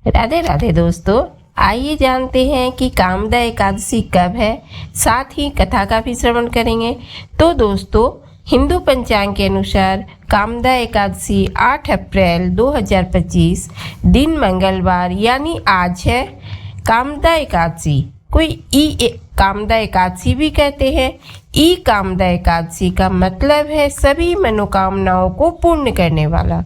राधे राधे दोस्तों, आइए जानते हैं कि कामदा एकादशी कब है, साथ ही कथा का भी श्रवण करेंगे। तो दोस्तों, हिंदू पंचांग के अनुसार कामदा एकादशी 8 अप्रैल 2025 दिन मंगलवार यानी आज है। कामदा एकादशी कोई कामदा एकादशी भी कहते हैं। कामदा एकादशी का मतलब है सभी मनोकामनाओं को पूर्ण करने वाला।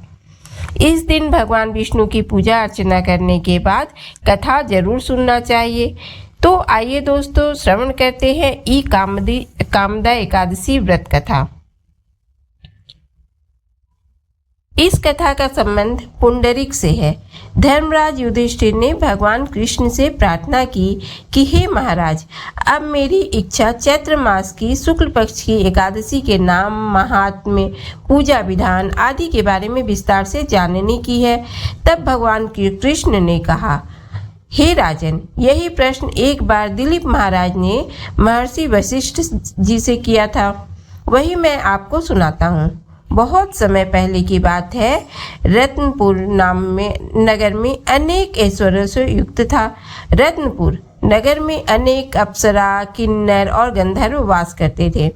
इस दिन भगवान विष्णु की पूजा अर्चना करने के बाद कथा जरूर सुनना चाहिए। तो आइए दोस्तों, श्रवण करते हैं कामदा एकादशी व्रत कथा। इस कथा का संबंध पुंडरीक से है। धर्मराज युधिष्ठिर ने भगवान कृष्ण से प्रार्थना की कि हे महाराज, अब मेरी इच्छा चैत्र मास की शुक्ल पक्ष की एकादशी के नाम, महात्म्य, पूजा विधान आदि के बारे में विस्तार से जानने की है। तब भगवान कृष्ण ने कहा, हे राजन, यही प्रश्न एक बार दिलीप महाराज ने महर्षि वशिष्ठ जी से किया था, वही मैं आपको सुनाता हूँ। बहुत समय पहले की बात है। रत्नपुर नाम में नगर में अनेक ऐश्वर्यों से युक्त था। रत्नपुर नगर में अनेक अप्सरा, किन्नर और गंधर्व वास करते थे।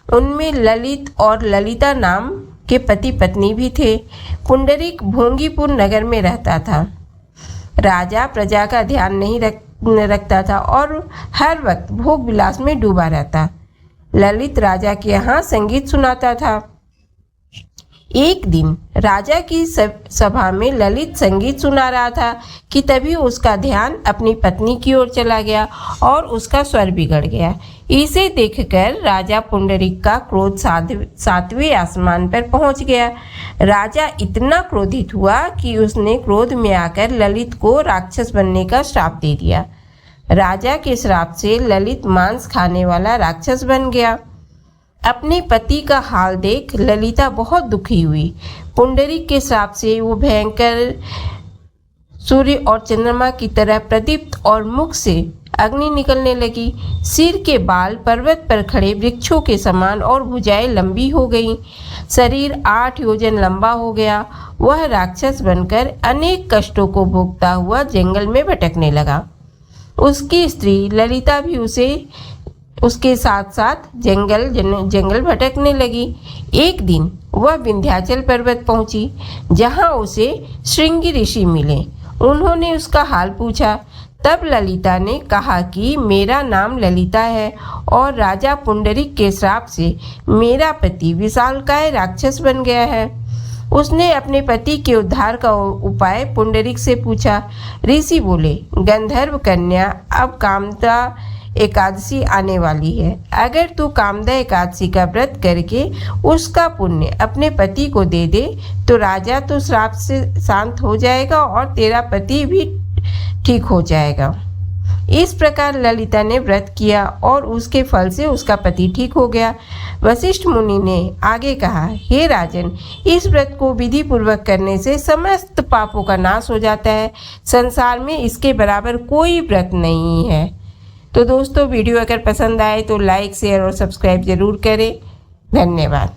उनमें ललित और ललिता नाम के पति पत्नी भी थे। पुंडरीक भोंगीपुर नगर में रहता था। राजा प्रजा का ध्यान नहीं रखता था और हर वक्त भोग विलास में डूबा रहता। ललित राजा के यहाँ संगीत सुनाता था। एक दिन राजा की सभा में ललित संगीत सुना रहा था कि तभी उसका ध्यान अपनी पत्नी की ओर चला गया और उसका स्वर बिगड़ गया। इसे देखकर राजा पुंडरीक का क्रोध 7वें आसमान पर पहुंच गया। राजा इतना क्रोधित हुआ कि उसने क्रोध में आकर ललित को राक्षस बनने का श्राप दे दिया। राजा के श्राप से ललित मांस खाने वाला राक्षस बन गया। अपने पति का हाल देख ललिता बहुत दुखी हुई। पुंडरीक के श्राप से वो भयंकर सूर्य और चंद्रमा की तरह प्रदीप्त और मुख से अग्नि निकलने लगी। सिर के बाल पर्वत पर खड़े वृक्षों के समान और भुजाएं लंबी हो गईं। शरीर 8 योजन लंबा हो गया। वह राक्षस बनकर अनेक कष्टों को भोगता हुआ जंगल में भटकने लगा। उसकी स्त्री ललिता भी उसके साथ साथ जंगल भटकने लगी। एक दिन वह विंध्याचल पर्वत पहुंची, जहां उसे श्रृंगी ऋषि मिले। उन्होंने उसका हाल पूछा। तब ललिता ने कहा कि मेरा नाम ललिता है और राजा पुंडरीक के श्राप से मेरा पति विशालकाय राक्षस बन गया है। उसने अपने पति के उद्धार का उपाय पुंडरीक से पूछा। ऋषि बोले, गंधर्व कन्या, अब कामदा एकादशी आने वाली है। अगर तू कामदा एकादशी का व्रत करके उसका पुण्य अपने पति को दे दे तो राजा तो श्राप से शांत हो जाएगा और तेरा पति भी ठीक हो जाएगा। इस प्रकार ललिता ने व्रत किया और उसके फल से उसका पति ठीक हो गया। वशिष्ठ मुनि ने आगे कहा, हे राजन, इस व्रत को विधि पूर्वक करने से समस्त पापों का नाश हो जाता है। संसार में इसके बराबर कोई व्रत नहीं है। तो दोस्तों, वीडियो अगर पसंद आए तो लाइक, शेयर और सब्सक्राइब जरूर करें। धन्यवाद।